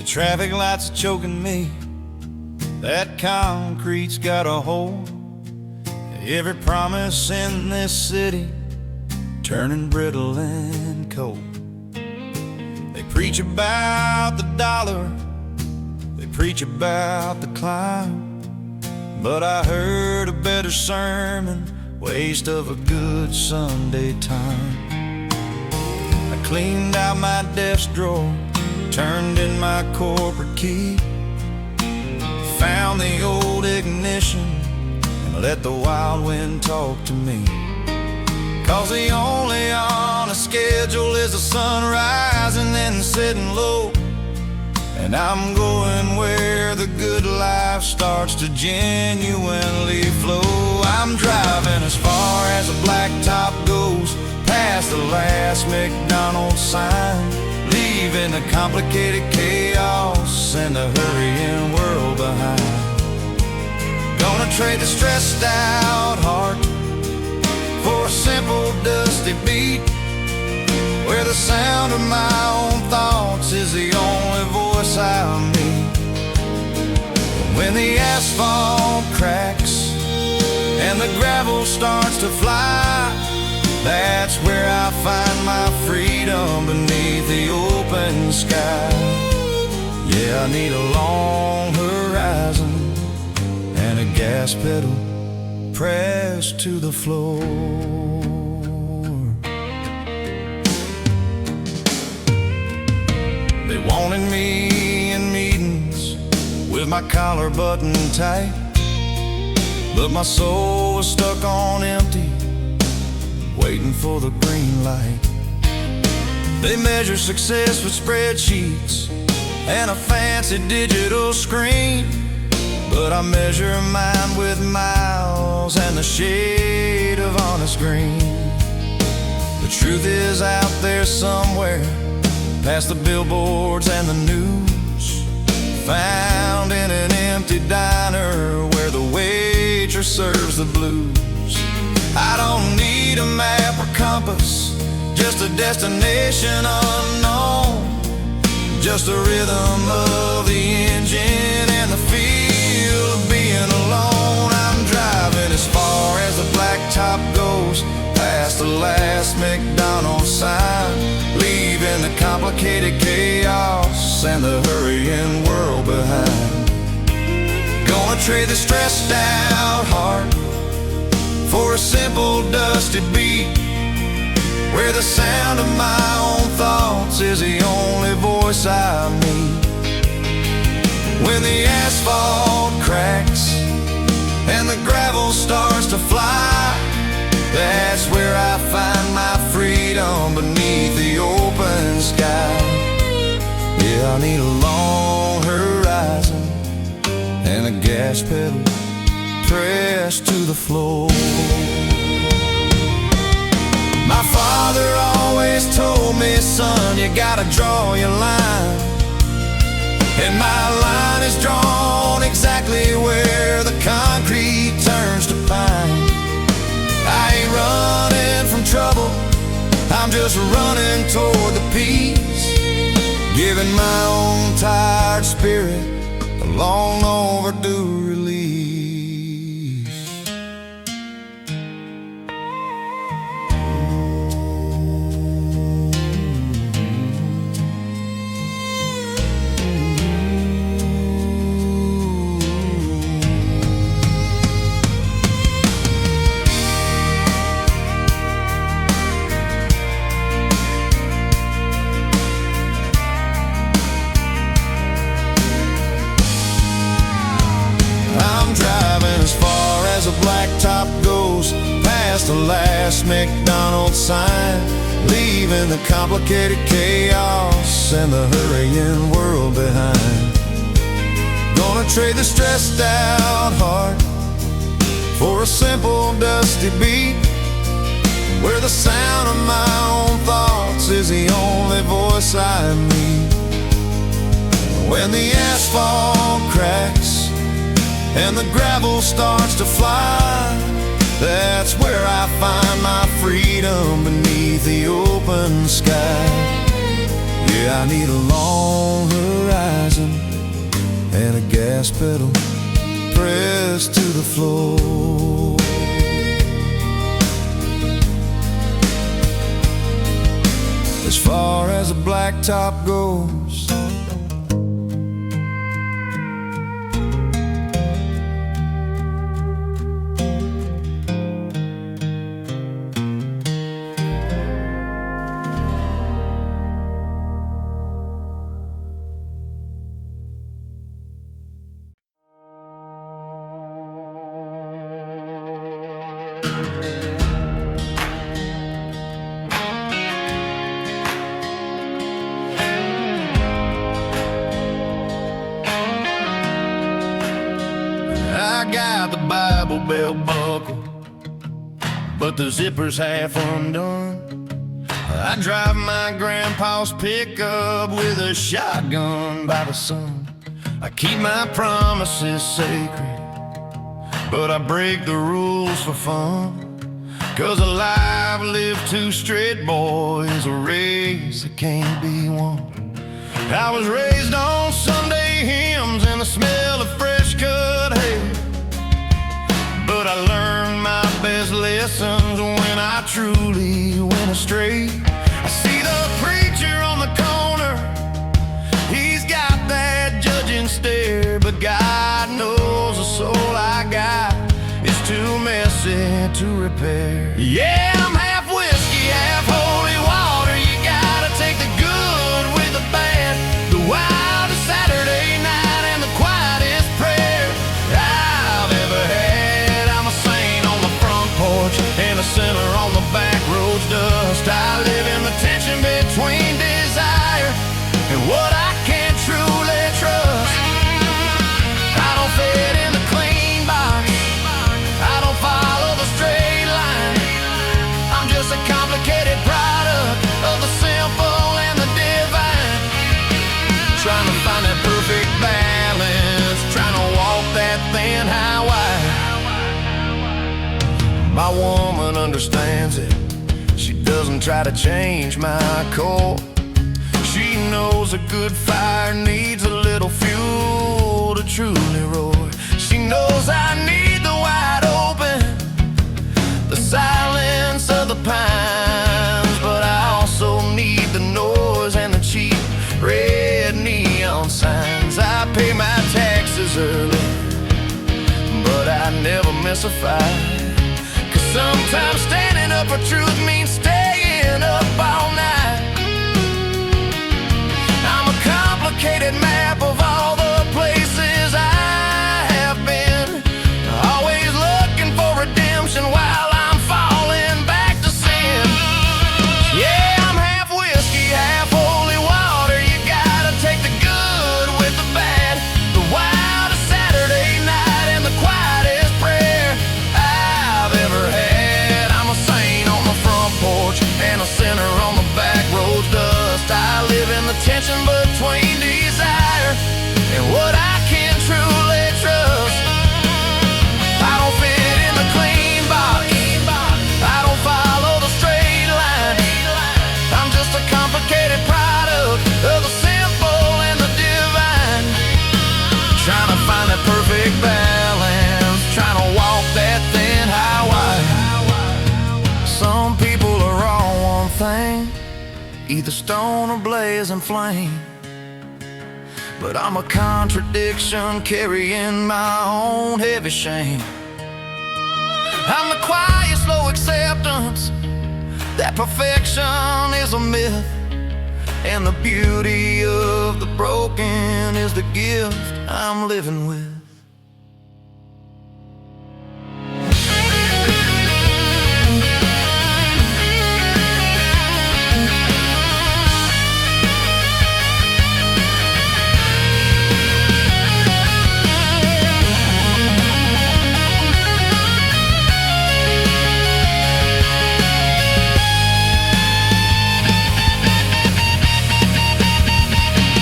Traffic lights are choking me, that concrete's got a hold. Every promise in this city turning brittle and cold. They preach about the dollar, they preach about the climb, but I heard a better sermon, waste of a good Sunday time. I cleaned out my desk drawer, turned in my corporate key, found the old ignition and let the wild wind talk to me. 'Cause the only on a schedule is the sun rising and setting low, and I'm going where the good life starts to genuinely flow. I'm driving as far as the blacktop goes, past the last McDonald's sign, leaving the complicated chaos and the hurrying world behind. Gonna trade the stressed out heart for a simple dusty beat, where the sound of my own thoughts is the only voice I meet. When the asphalt cracks and the gravel starts to fly, that's where I find my freedom beneath the open sky. Yeah, I need a long horizon and a gas pedal pressed to the floor. They wanted me in meetings with my collar buttoned tight, but my soul was stuck on empty, waiting for the green light. They measure success with spreadsheets and a fancy digital screen, but I measure mine with miles and the shade of honest green. The truth is out there somewhere, past the billboards and the news, found in an empty diner where the waitress serves the blues. I don't need a map or compass, just a destination unknown, just the rhythm of the engine and the feel of being alone. I'm driving as far as the blacktop goes, past the last McDonald's sign, leaving the complicated chaos and the hurrying world behind. Gonna trade the stressed out heart for a simple dusty beat, where the sound of my own thoughts is the only voice I meet. When the asphalt cracks and the gravel starts to fly, that's where I find my freedom beneath the open sky. Yeah, I need a long horizon and a gas pedal pressed to the floor. My father always told me, son, you gotta draw your line, and my line is drawn exactly where the concrete turns to pine. I ain't running from trouble, I'm just running toward the peace, giving my own tired spirit a long overdue release. The blacktop goes past the last McDonald's sign, leaving the complicated chaos and the hurrying world behind. Gonna trade the stressed out heart for a simple dusty beat, where the sound of my own thoughts is the only voice I meet. When the asphalt cracks and the gravel starts to fly, that's where I find my freedom beneath the open sky. Yeah, I need a long horizon and a gas pedal pressed to the floor. As far as a blacktop goes, I got the Bible belt buckle, but the zipper's half undone. I drive my grandpa's pickup with a shotgun by the sun. I keep my promises sacred, but I break the rules for fun. 'Cause a life lived to straight boys, a race that can't be won. I was raised on Sunday hymns and the smell of fresh cut hay, but I learned my best lessons when I truly went astray. I see the preacher on the corner, he's got that judging stare, but God knows the soul I got is too messy to repair. Yeah, I'm half whiskey, half holy water. You gotta take the good with the bad, the wildest Saturday night and the quietest prayer I've ever had. I'm a saint on the front porch and a sinner on the back road's dust. I live in the tension between desire and what I can't truly trust. I don't fit in the clean box, I don't follow the straight line. I'm just a complicated product of the simple and the divine. Trying to find that perfect balance, trying to walk that thin highway. My woman understands it, she doesn't try to change my core. She knows a good fire needs a little fuel to truly roar. She knows I need the wide open, the silence of the pines, but I also need the noise and the cheap red neon signs. I pay my taxes early, but I never miss a fight. 'Cause sometimes standing up for truth means staying up all night. I'm a complicated map of all the places I have been, always looking for redemption while I'm falling back to sin. Yeah, I'm half whiskey, half holy water. You gotta take the good with the bad, the wildest Saturday night and the quietest prayer I've ever had. I'm a saint on the front porch and a sinner on the back road's dust. I live in the tension between desire and what I can truly trust. I don't fit in the clean box, I don't follow the straight line. I'm just a complicated product of the simple and the divine. Trying to find that perfect balance, trying to walk that thin highway. Some people are all one thing, either stone or blazing flame, but I'm a contradiction carrying my own heavy shame. I'm the quiet, slow acceptance that perfection is a myth, and the beauty of the broken is the gift I'm living with.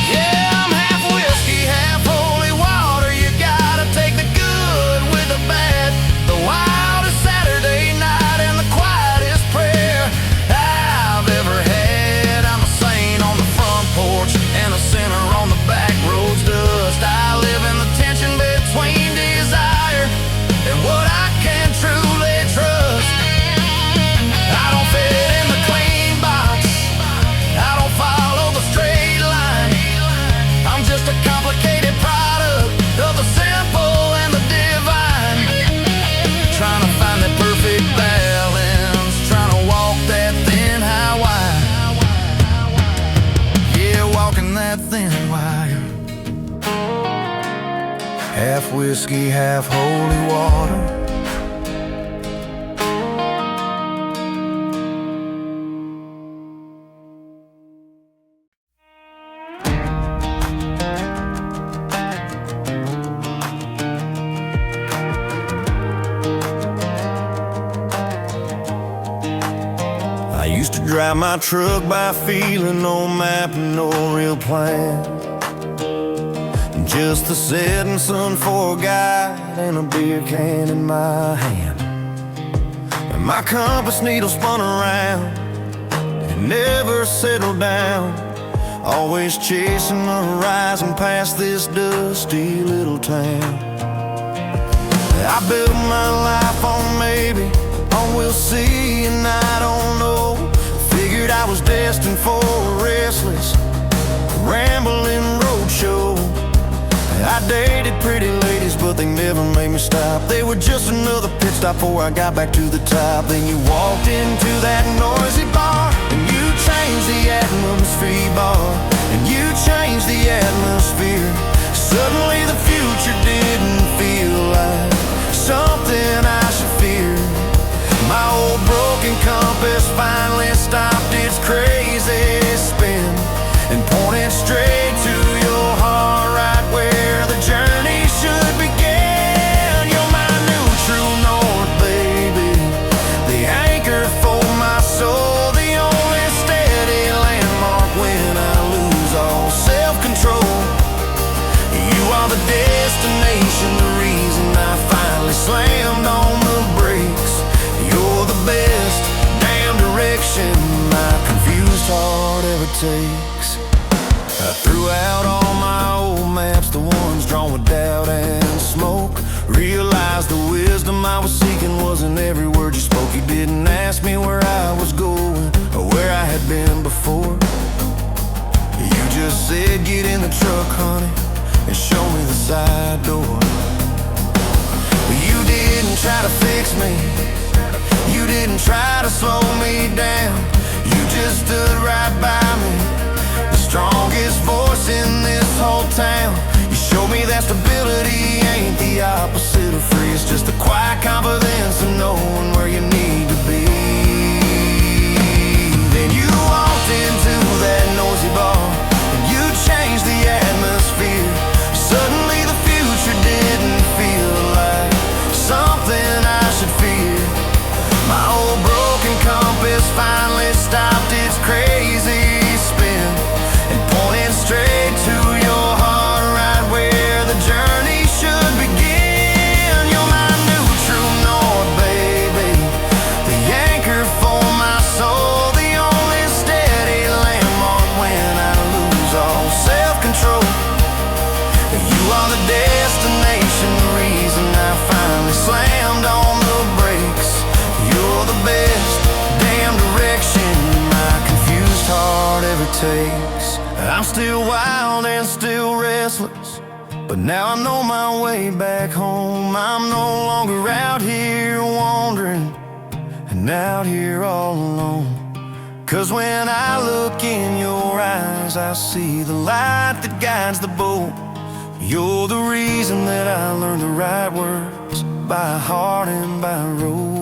Yeah, I'm half whiskey, half holy water. You got half whiskey, half holy water. I used to drive my truck by feeling, no map and no real plan. Just the setting sun for a guide and a beer can in my hand. And my compass needle spun around and never settled down, always chasing the horizon past this dusty little town. I built my life on maybe, on we'll see, and I don't know. Figured I was destined for a restless, rambling roadshow. I dated pretty ladies, but they never made me stop. They were just another pit stop before I got back to the top. Then you walked into that noisy bar, and you changed the atmosphere, bar, and you changed the atmosphere. Suddenly the future didn't feel like something I should fear. My old broken compass finally stopped its crazy spin and pointed straight to your heart, right where the journey should begin. You're my new true north, baby, the anchor for my soul, the only steady landmark when I lose all self-control. You are the destination, the reason I finally slammed on the brakes. You're the best damn direction my confused heart ever takes. I threw out all my old maps, the ones drawn with doubt and smoke. Realized the wisdom I was seeking wasn't every word you spoke. You didn't ask me where I was going or where I had been before. You just said, get in the truck, honey, and show me the side door. You didn't try to fix me, you didn't try to slow me down. You just stood right by me, the strongest voice in this whole town. You showed me that stability ain't the opposite of free. It's just the quiet confidence of knowing where you need to be. Then you walked into that noisy bar, and you changed the atmosphere. Suddenly the future didn't feel like something I should fear. My old broken compass finally stopped its crazy spin and pointed straight to your heart, right where the journey should begin. You're my new true north, baby, the anchor for my soul, the only steady landmark when I lose all self-control. You are the destination, the reason I finally slammed on the brakes. You're the best damn direction my confused heart ever takes. I'm still wild and still restless, but now I know my way back home. I'm no longer out here wandering and out here all alone. 'Cause when I look in your eyes, I see the light that guides the boat. You're the reason that I learned the right words by heart and by road.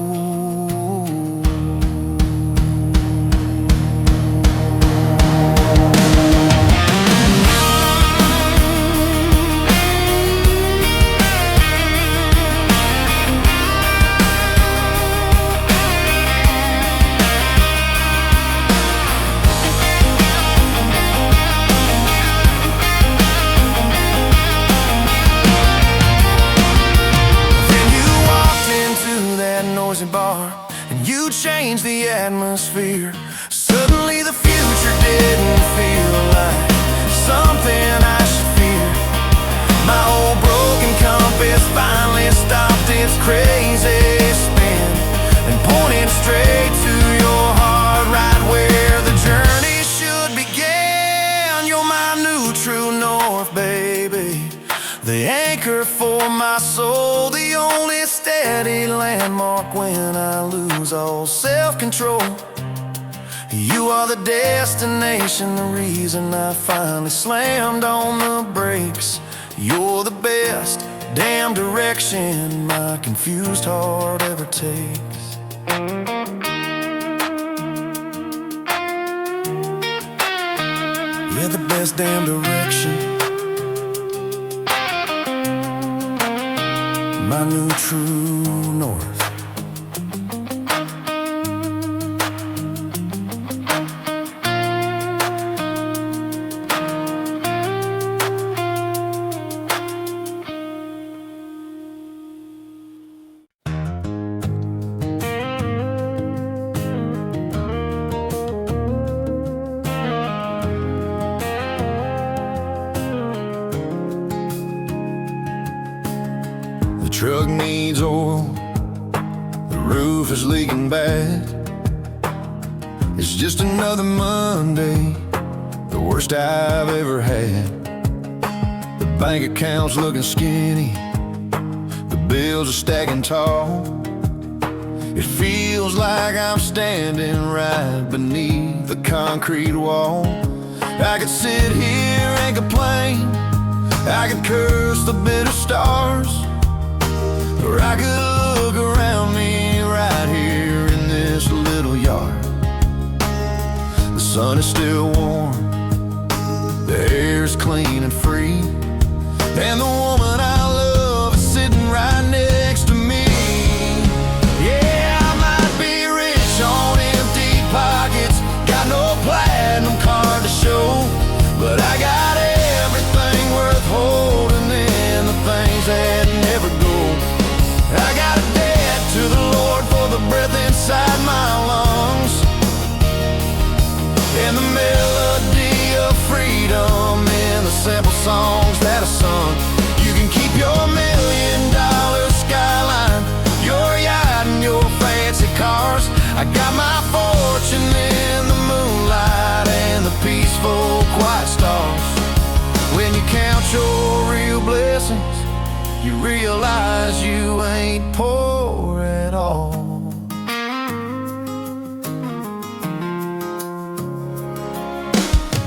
Bar, and you changed the atmosphere. Suddenly the future didn't feel like something I should fear. My old broken compass finally stopped its crazy spin and pointed straight to your heart, right where the journey should begin. You're my new true north, baby, the anchor for my soul, the only steady landmark when I lose all self-control. You are the destination, the reason I finally slammed on the brakes. You're the best damn direction my confused heart ever takes. Yeah, the best damn direction, my new true north. The truck needs oil, the roof is leaking bad. It's just another Monday, the worst I've ever had. The bank account's looking skinny, the bills are stacking tall. It feels like I'm standing right beneath the concrete wall. I could sit here and complain, I could curse the bitter stars, or I could look around me right here in this little yard. The sun is still warm, the air is clean and free, and the woman I love is sitting right next to me. Yeah, I might be rich on empty pockets, got no platinum card to show, but I got everything worth holding in the things that never go. I got a debt to the Lord for the breath inside my lungs, and the melody of freedom in the simple songs that I sung. You can keep your $1 million skyline, your yacht and your fancy cars. I got my fortune in the moonlight and the peaceful quiet stars. When you count your real blessings, you realize you ain't poor at all.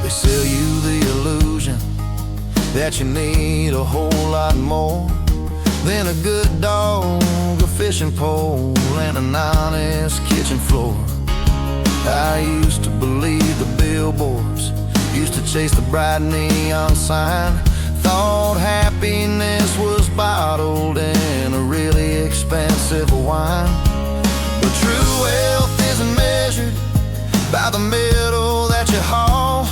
They sell you the illusion that you need a whole lot more than a good dog, a fishing pole, and an honest kitchen floor. I used to believe the billboards, used to chase the bright neon sign, thought happiness was bottled in a really expensive wine. But true wealth isn't measured by the metal that you haul,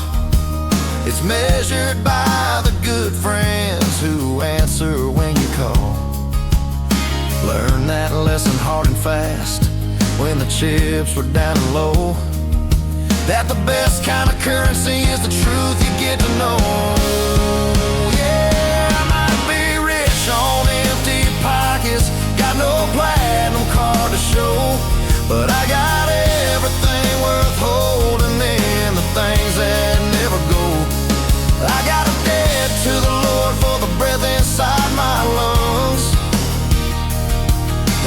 it's measured by the good friends who answer when you call. Learn that lesson hard and fast when the chips were down and low, that the best kind of currency is the truth you get to know. On empty pockets, got no platinum card to show, but I got everything worth holding in the things that never go. I got a debt to the Lord for the breath inside my lungs,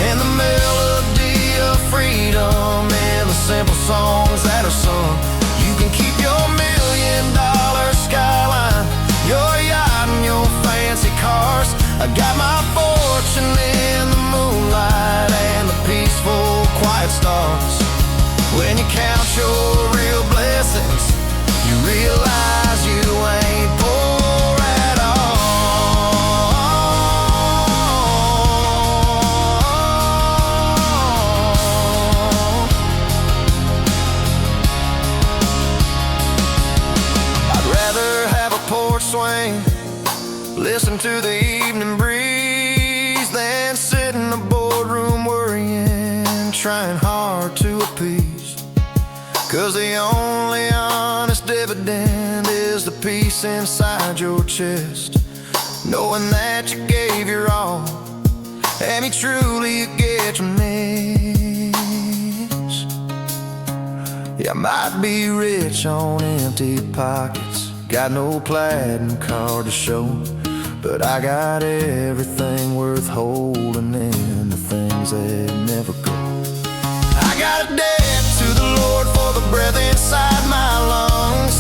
and the melody of freedom in the simple songs that are sung. You can keep your $1 million skyline, your yacht and your fancy cars. I got my fortune in the moonlight and the peaceful quiet stars. When you count your real blessings, you realize you ain't poor at all. I'd rather have a porch swing, listen to the evening breeze, than sit in a boardroom worrying, trying hard to appease. 'Cause the only honest dividend is the peace inside your chest, knowing that you gave your all, and you truly get your needs. Yeah, I might be rich on empty pockets, got no platinum card to show, but I got everything worth holding in the things that never go. I got a debt to the Lord for the breath inside my lungs,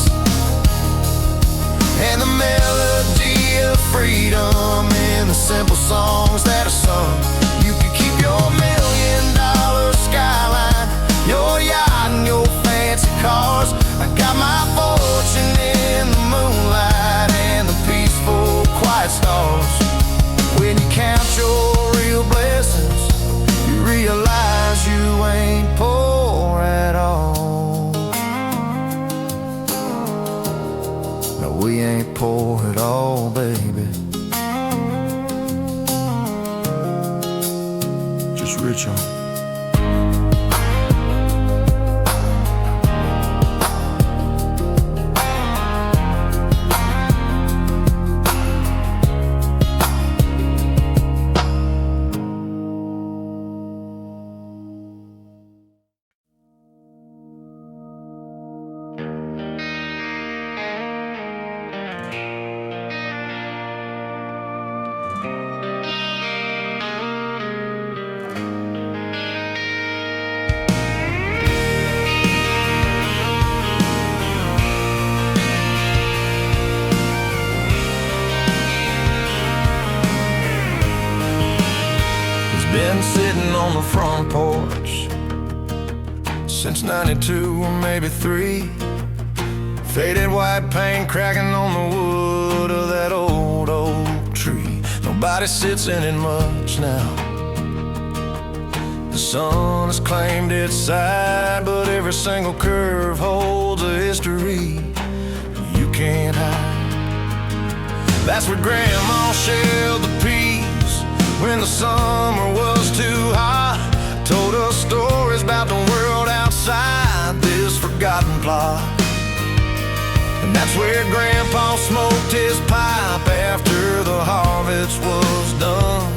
and the melody of freedom in the simple songs that are sung. You could keep your $1,000,000 skyline, your yacht and your fancy cars. I got my fortune in the moonlight and the peaceful, quiet stars. When you count your real blessings, you realize you ain't poor at all. No, we ain't poor at all, baby. Just rich on. Been sitting on the front porch since '92 or maybe '3. Faded white paint cracking on the wood of that old oak tree. Nobody sits in it much now. The sun has claimed its side, but every single curve holds a history you can't hide. That's where Grandma shelled the peas when the summer was too hot. Told us stories about the world outside this forgotten plot. And that's where Grandpa smoked his pipe after the harvest was done,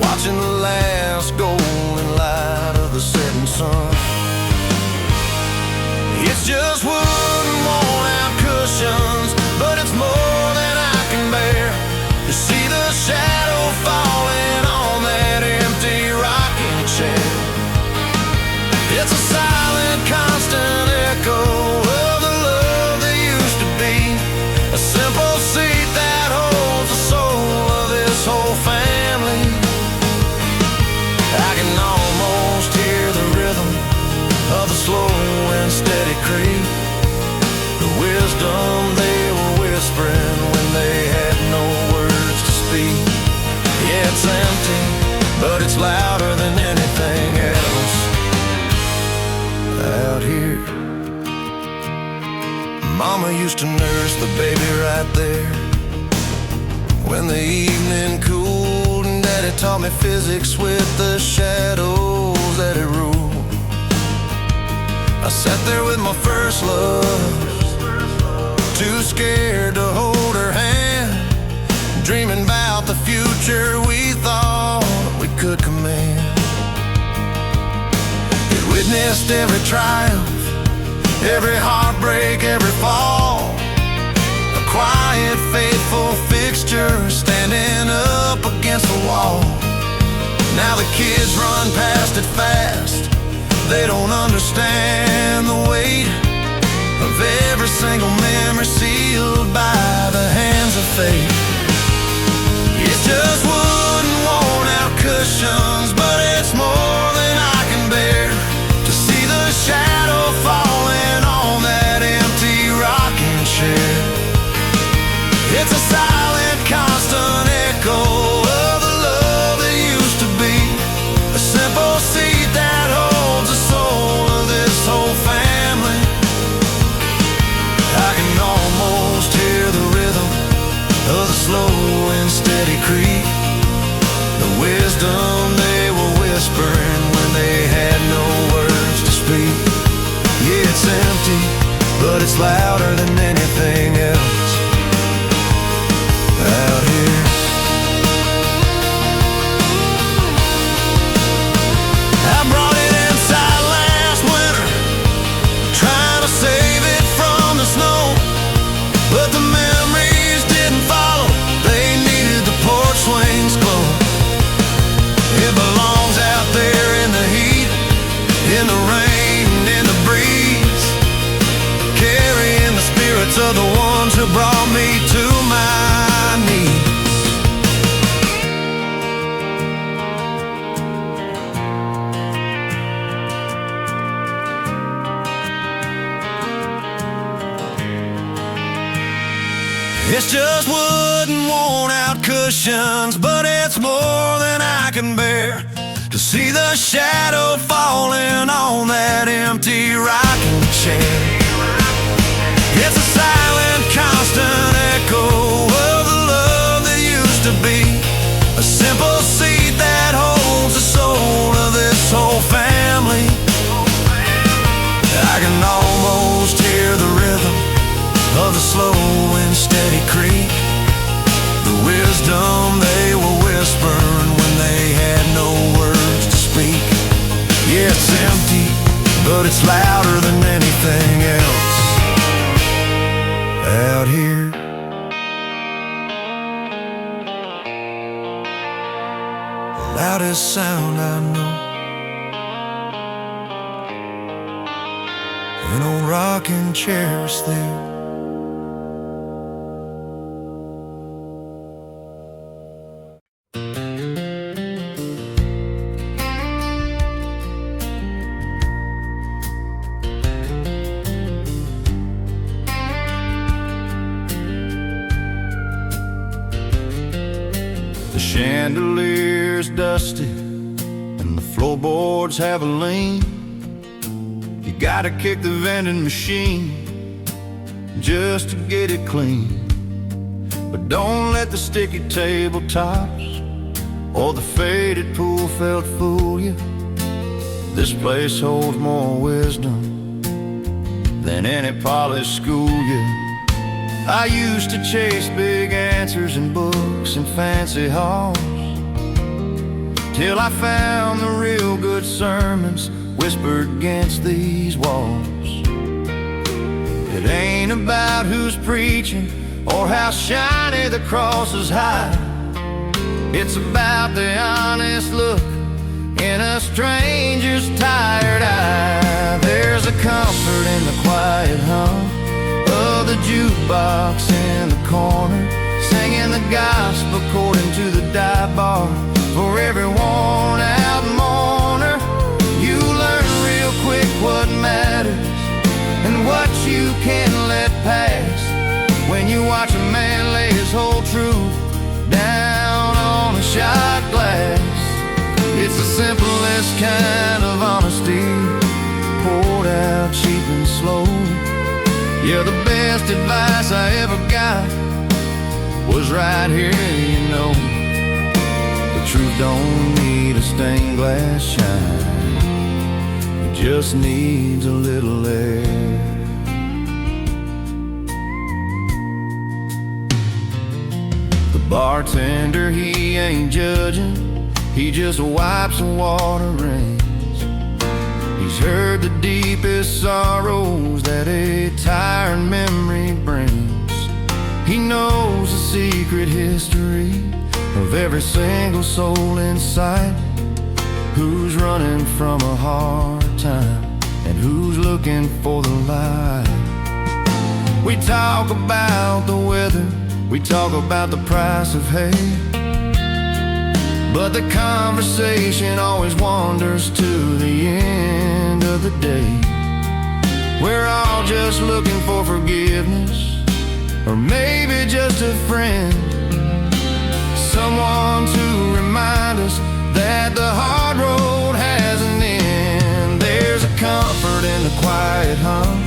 watching the last golden light of the setting sun. It's just wood and worn-out cushions, but it's more than I can bear to see the shadow falling on that empty rocking chair. It's a silent, constant echo of the love that used to be, a simple seat that holds the soul of this whole family. I can almost hear the rhythm of the slow and steady creep, the wisdom they were whispering when they had no words to speak. Yeah, it's empty, but it's louder than anything else out here. Mama used to nurse the baby right there when the evening cooled, and Daddy taught me physics with the shadows that it ruled. I sat there with my first love, too scared to hold her hand, dreaming about the future we thought we could command. It witnessed every triumph, every heartbreak, every fall, a quiet, faithful fixture standing up against the wall. Now the kids run past it fast, they don't understand the weight of every single memory sealed by the hands of fate. It's just wood and worn-out cushions, but it's more than I can bear to see the shadow falling on that empty rocking chair. It's a silent, constant echo of the love that used to be, a simple seed that holds the soul of this whole family. I can almost hear the rhythm of the slow and steady creep, the wisdom they were whispering when they had no words to speak. Yeah, it's empty, but it's louder than anything else out here. I brought it inside last winter, trying to save it from the snow, but the memories didn't follow. They needed the porch swings closed. It belongs out there in the heat, in the rain, in the breeze, carrying the spirits of the ones who brought me to my knees. It's just wood and worn out cushions, but it's more than I can bear to see the shadow falling on that empty rocking chair. It's a silent, constant echo of the love that used to be, a simple seed that holds the soul of this whole family. I can almost hear the rhythm of the slow and steady creak, the wisdom they were whispering when they had no words to speak. Yeah, it's empty, but it's louder than anything else out here. The loudest sound I know, an old rocking chair is there. The chandelier's dusty and the floorboards have a lean. You gotta kick the vending machine just to get it clean. But don't let the sticky tabletops or the faded pool felt fool you. This place holds more wisdom than any polished school year. I used to chase big answers in books and fancy halls, till I found the real good sermons whispered against these walls. It ain't about who's preaching or how shiny the cross is high. It's about the honest look in a stranger's tired eye. There's a comfort in the quiet hum of the jukebox in the corner, singing the gospel according to the dive bar for every worn out mourner. You learn real quick what matters and what you can let pass when you watch a man lay his whole truth down on a shot glass. It's the simplest kind of honesty, poured out cheap and slow. Yeah, the best advice I ever got was right here, you know. The truth don't need a stained glass shine, it just needs a little air. The bartender, he ain't judging, he just wipes the water rains. He's heard the deepest sorrows that a tired memory brings. He knows the secret history of every single soul in sight, who's running from a hard time and who's looking for the light. We talk about the weather, we talk about the price of hay, but the conversation always wanders to the end of the day. We're all just looking for forgiveness, or maybe just a friend, someone to remind us that the hard road has an end. There's a comfort in the quiet hum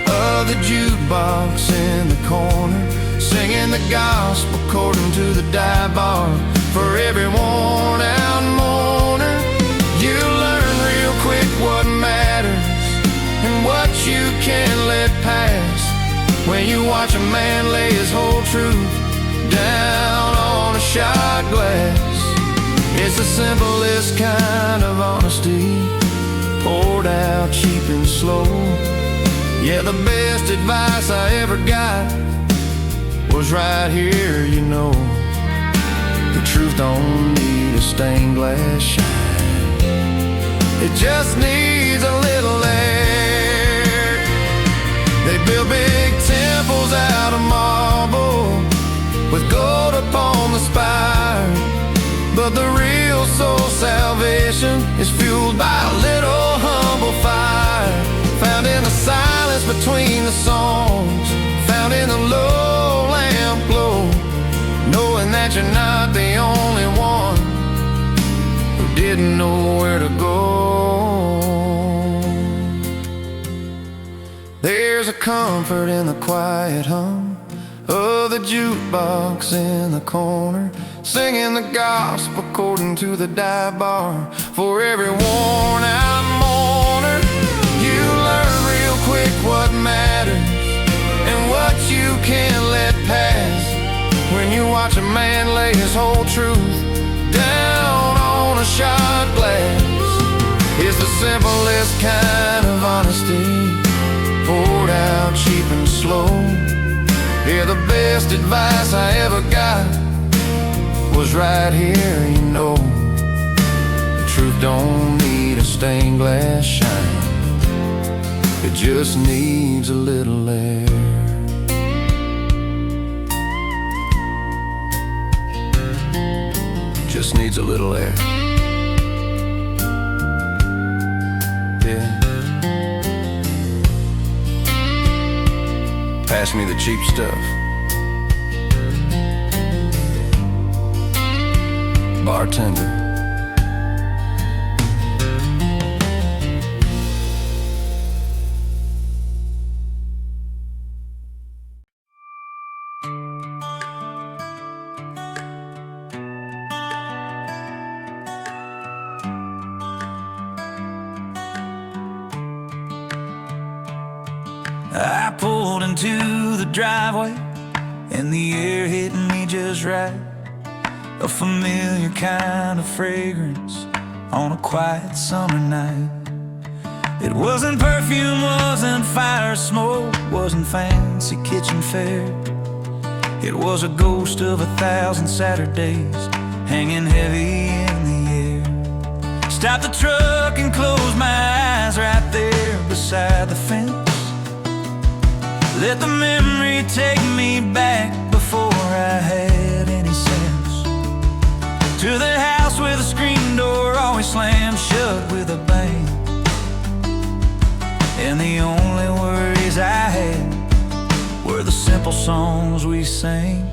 of the jukebox in the corner, singing the gospel according to the dive bar for every worn out mourner. You learn real quick what matters and what you can let pass when you watch a man lay his whole truth down on a shot glass. It's the simplest kind of honesty, poured out cheap and slow. Yeah, the best advice I ever got was right here, you know. The truth don't need a stained glass shine, it just needs a little air. They build big temples out of marble with gold upon the spire, but the real soul salvation is fueled by a little humble fire, found in the silence between the songs, found in the low lamp night you're not the only one who didn't know where to go. There's a comfort in the quiet hum of the jukebox in the corner, singing the gospel according to the dive bar. For every worn out mourner, you learn real quick what matters and what you can't let pass. When you watch a man lay his whole truth down on a shot glass, it's the simplest kind of honesty, poured out cheap and slow. Yeah, the best advice I ever got was right here, you know. The truth don't need a stained glass shine, it just needs a little air. Just needs a little air. Yeah. Pass me the cheap stuff. Bartender. I pulled into the driveway and the air hit me just right. A familiar kind of fragrance on a quiet summer night. It wasn't perfume, wasn't fire smoke, wasn't fancy kitchen fare. It was a ghost of 1,000 Saturdays hanging heavy in the air. Stopped the truck and closed my eyes right there beside the fence. Let the memory take me back before I had any sense. To the house where the screen door always slammed shut with a bang. And the only worries I had were the simple songs we sang.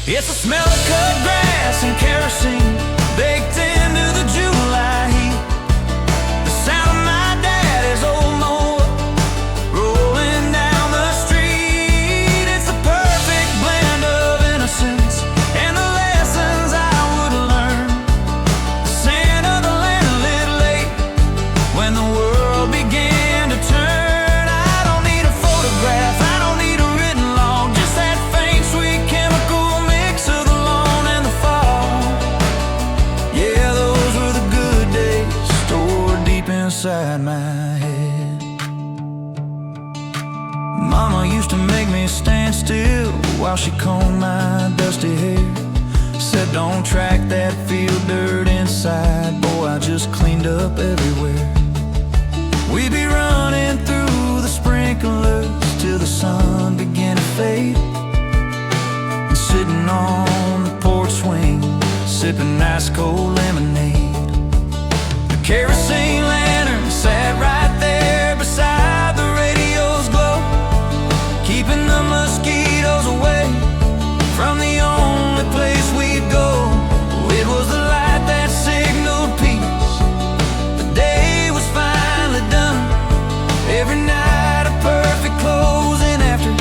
It's the smell of cut grass and kerosene baked into the July heat. The sound of my daddy's old mower rolling down the street. It's the perfect blend of innocence and the lessons I would learn. The scent of the land lit late when the world began to turn. I don't need a photograph, I don't need a written log, just that faint sweet chemical mix of the lawn and the fall. Yeah, those were the good days stored deep inside my head. Mama used to make me stand still while she combed my dusty hair. Said don't track that field dirt inside, boy, I just cleaned up everywhere. We'd be running through the sprinklers till the sun began to fade, and sitting on the porch swing, sipping ice cold lemonade. The kerosene lantern sat right there beside the radio's glow, keeping the mosquitoes away from the only place we'd go. It was the light that signaled peace. The day was finally done. Every night a perfect closing after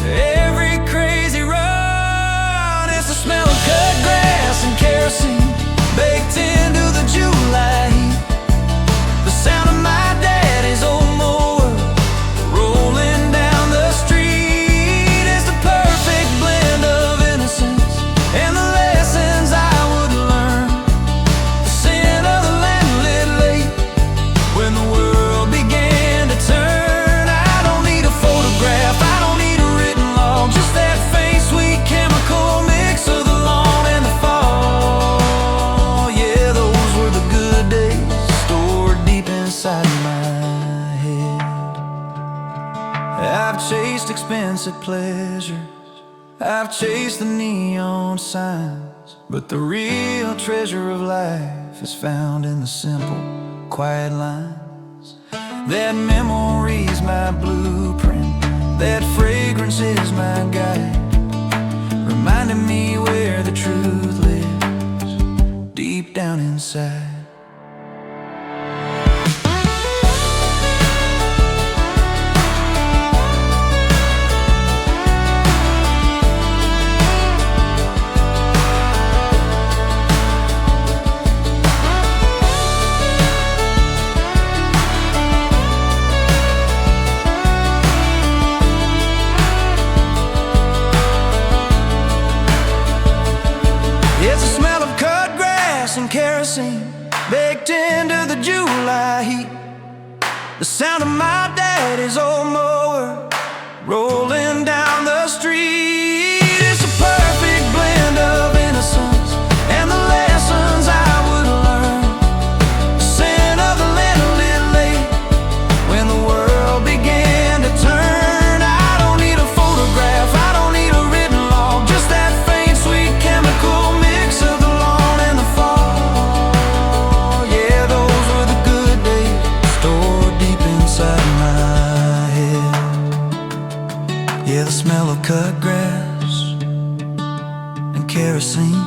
every crazy run. It's the smell of cut grass and kerosene baked into the July heat. The sound of my daddy's old mower rolling down the street. It's the perfect blend of innocence and the lessons I would learn. The scent of the land lit late when the world began to turn. I don't need a photograph, I don't need a written log, just that faint sweet chemical mix of the lawn and the fall. Yeah, those were the good days stored deep inside my head. I've chased expensive pleasures, I've chased the neon signs, but the real treasure of life is found in the simple, quiet lines. That memory's my blueprint, that fragrance is my guide, reminding me where the truth lives, deep down inside. It's the smell of cut grass and kerosene baked into the July heat. The sound of my daddy's old mower rolling down the street. It's a perfect blend of innocence and the lessons I would learn. The scent of the land a little late when the world began to turn. I don't need a photograph, I don't need a written log, just that faint sweet chemical mix of the lawn and the fall. Yeah, those were the good days stored deep inside my head. Yeah, the smell of cut grass and kerosene.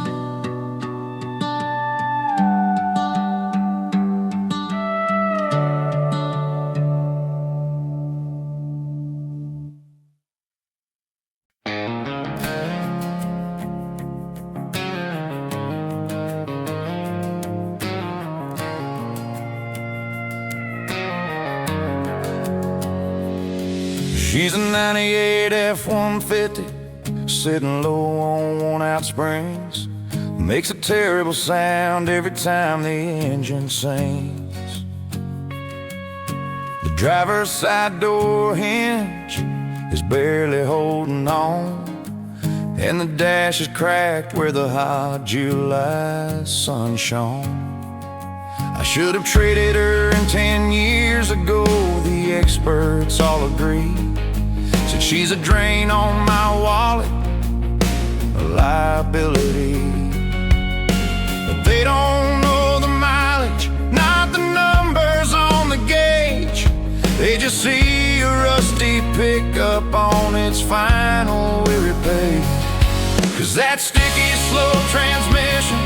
She's a 98 F-150 sitting low on worn-out springs. Makes a terrible sound every time the engine sings. The driver's side door hinge is barely holding on, and the dash is cracked where the hot July sun shone. I should have traded her in 10 years ago, the experts all agree. Said she's a drain on my wallet, a liability. But they don't know the mileage, not the numbers on the gauge. They just see a rusty pickup on its final weary page. 'Cause that sticky, slow transmission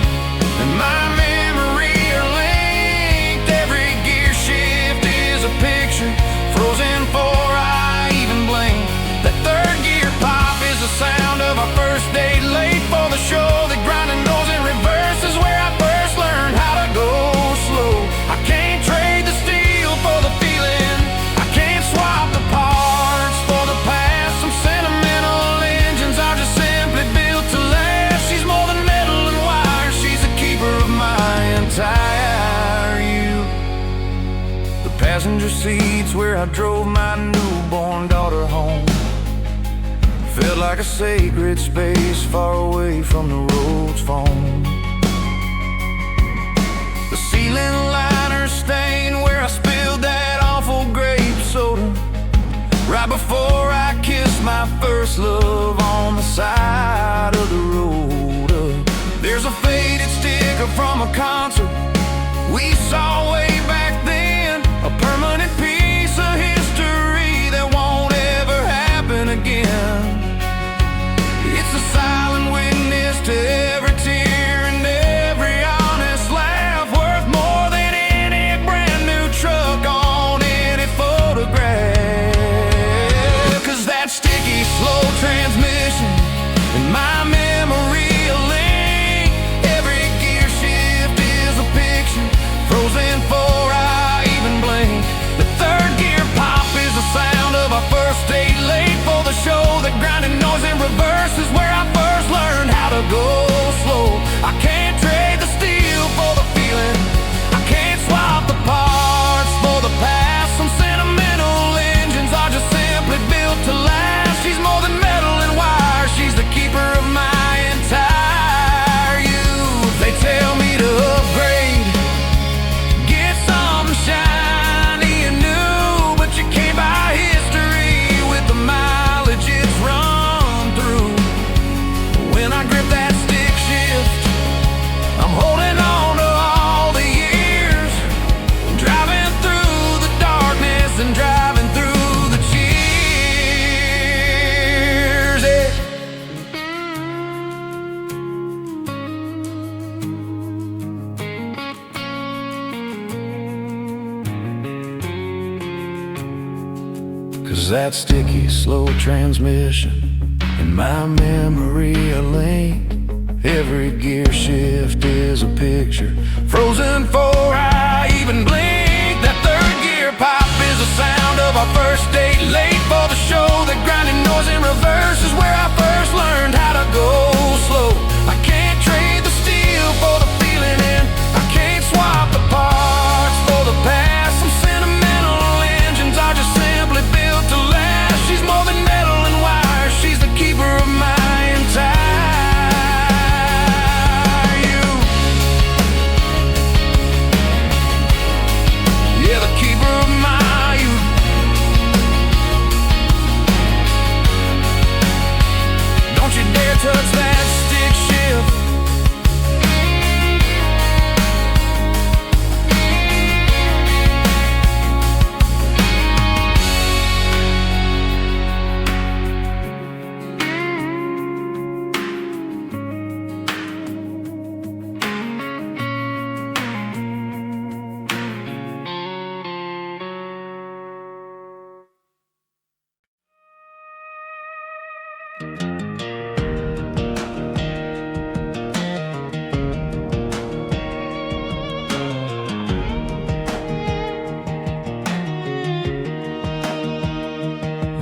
and my memory are linked. Every gear shift is a picture frozen before I even blink. That third gear pop is the sound of our first date late for the show. The grinding nose in reverse is where I first learned how to go slow. I can't trade the steel for the feeling, I can't swap the parts for the past. Some sentimental engines are just simply built to last. She's more than metal and wire, she's the keeper of my entire youth. The passenger seat's where I drove my newborn daughter home. Felt like a sacred space far away from the road's phone. The ceiling liner stain where I spilled that awful grape soda right before I kissed my first love on the side of the road. There's a faded sticker from a concert we saw way back then, a permanent piece of history that won't ever happen again. It's a silent witness to every tear and every honest laugh, worth more than any brand new truck on any photograph. 'Cause that sticky, slow transmission in my memory a link. Every gear shift is a picture frozen 'cause that sticky, slow transmission in my memory a lane. Every gear shift is a picture frozen before I even blink. That third gear pop is the sound of our first date, late for the show. The grinding noise in reverse is where I first learned how to go slow. I can't trade the steel for the feeling, and I can't swap the parts for the past. Some sentimental engines are just simply built to last. She's more than metal and wire, she's the keeper of my entire you. Yeah, the keeper of my youth. Don't you dare touch that stick shift.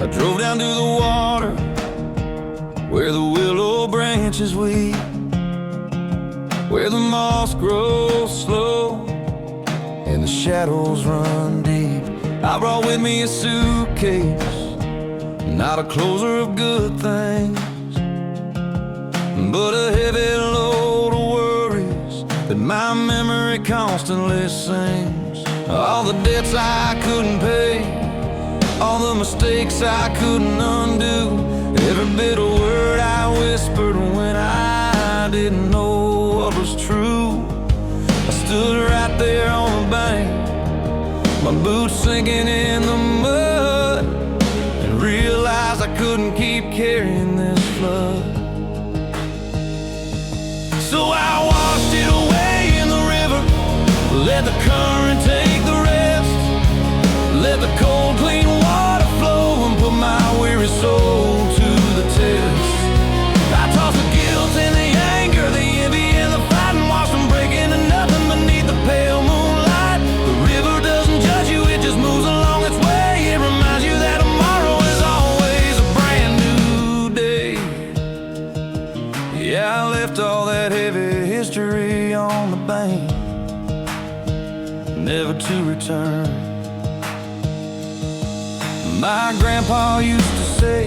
I drove down to the water where the willow branches weep, where the moss grows slow and the shadows run deep. I brought with me a suitcase, not a closer of good things, but a heavy load of worries that my memory constantly sings. All the debts I couldn't pay, all the mistakes I couldn't undo, every bit of word I whispered when I didn't know what was true. I stood right there on the bank, my boots sinking in the mud, and realized I couldn't keep carrying this flood. So I washed it away in the river, let the current take the rest, let the cold clean water flow and put my weary soul to the test. I tossed the guilt and the anger, the envy and the fight, and watched them break into nothing beneath the pale moonlight. The river doesn't judge you, it just moves along its way. It reminds you that tomorrow is always a brand new day. Yeah, I left all that heavy history on the bank, never to return. My grandpa used to say,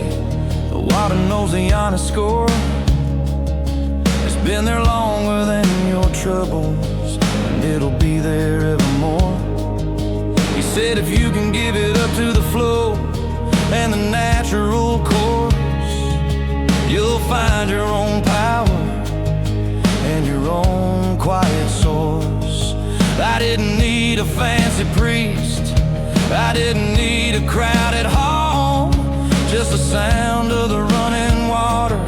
the water knows the honest score. It's been there longer than your troubles, and it'll be there evermore. He said if you can give it up to the flow and the natural course, you'll find your own power and your own quiet source. I didn't need a fancy priest, I didn't need a crowd at home, just the sound of the running water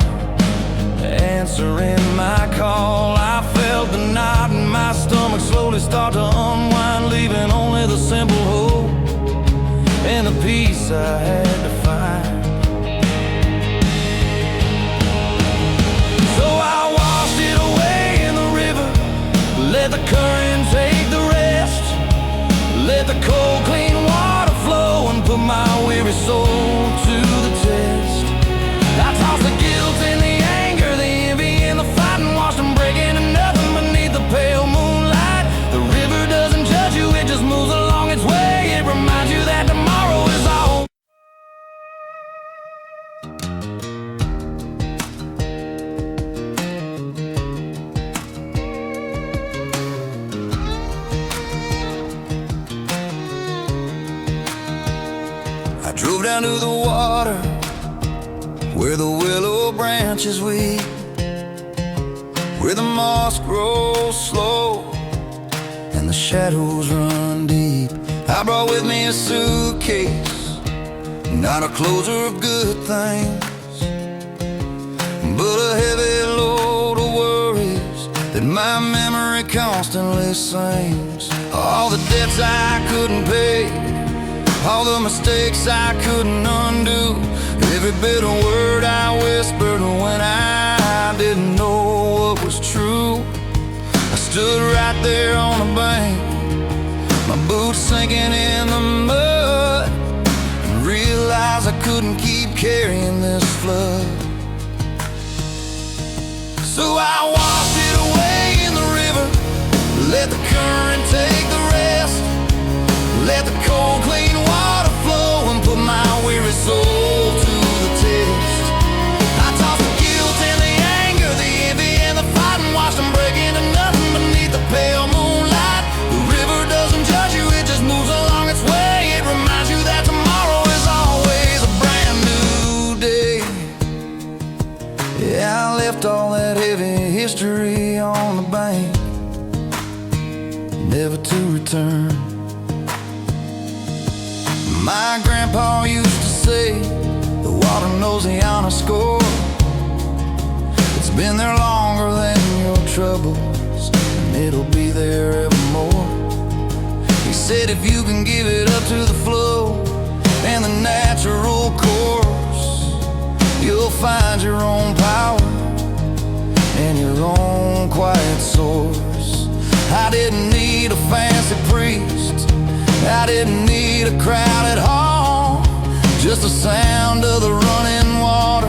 answering my call. I felt the knot in my stomach slowly start to unwind, leaving only the simple hope and the peace I had to find. So I washed it away in the river, let the current take the rest, let the cold clean water flow and put my weary soul to the test. I tossed the guilt and the anger, the envy and the fight, and watched them break into nothing beneath the pale moonlight. The river doesn't judge you, it just moves along its way. It reminds you that tomorrow is all. I drove down to the water where the willow branches weep, where the moss grows slow and the shadows run deep. I brought with me a suitcase, not a closer of good things, but a heavy load of worries that my memory constantly sings. All the debts I couldn't pay, all the mistakes I couldn't undo, every bitter word I whispered when I didn't know what was true. I stood right there on the bank, my boots sinking in the mud, and realized I couldn't keep carrying this flood. So I washed it away in the river, let the current take the rest, let the cold clean water flow and put my weary soul to the test. I tossed the guilt and the anger, the envy and the fight, and watched them break into nothing beneath the pale moonlight. The river doesn't judge you, it just moves along its way. It reminds you that tomorrow is always a brand new day. Yeah, I left all that heavy history on the bank, never to return. My grandpa used to say, the water knows the honest score. It's been there longer than your troubles, and it'll be there evermore. He said if you can give it up to the flow and the natural course, you'll find your own power and your own quiet source. I didn't need a fancy priest, I didn't need a crowd at all, just the sound of the running water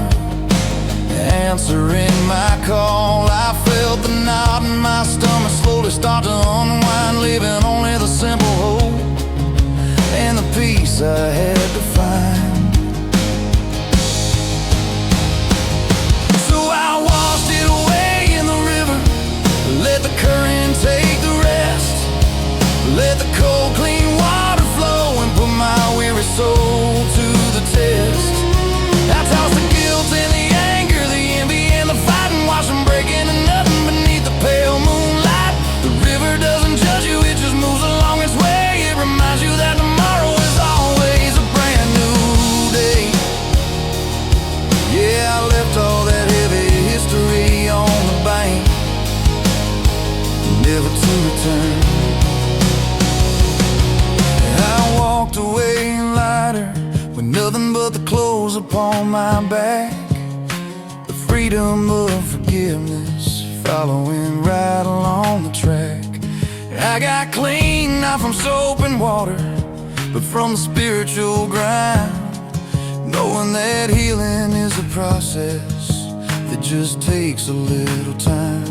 answering my call. I felt the knot in my stomach slowly start to unwind, leaving only the simple hope and the peace I had to find. So I washed it away in the river, let the current take the rest, let the cold clean water flow and put my weary soul to the test. I tossed the guilt and the anger, the envy and the fight, and watched them break into nothing beneath the pale moonlight. The river doesn't judge you, it just moves along its way. It reminds you that tomorrow is always a brand new day. Yeah, I left all that heavy history on the bank, never to return. I walked away lighter, with nothing but the clothes upon my back, the freedom of forgiveness following right along the track. I got clean, not from soap and water, but from the spiritual ground, knowing that healing is a process that just takes a little time.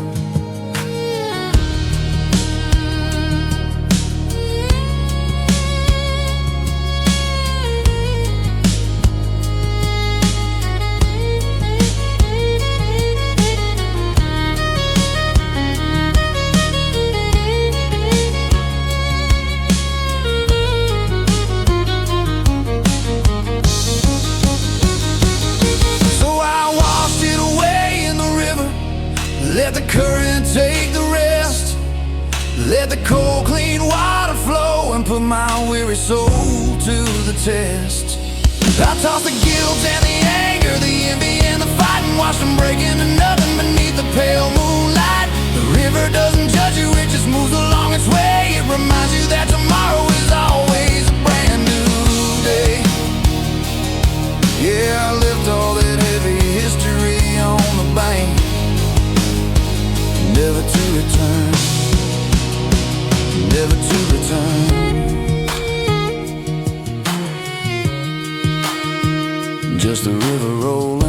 Let the current take the rest, let the cold clean water flow and put my weary soul to the test. I tossed the guilt and the anger, the envy and the fight, and watched them break into nothing beneath the pale moonlight. The river doesn't judge you, it just moves along its way. It reminds you that tomorrow is always a brand new day. Yeah, I left all that heavy history on the bank, never to return, never to return. Just the river rolling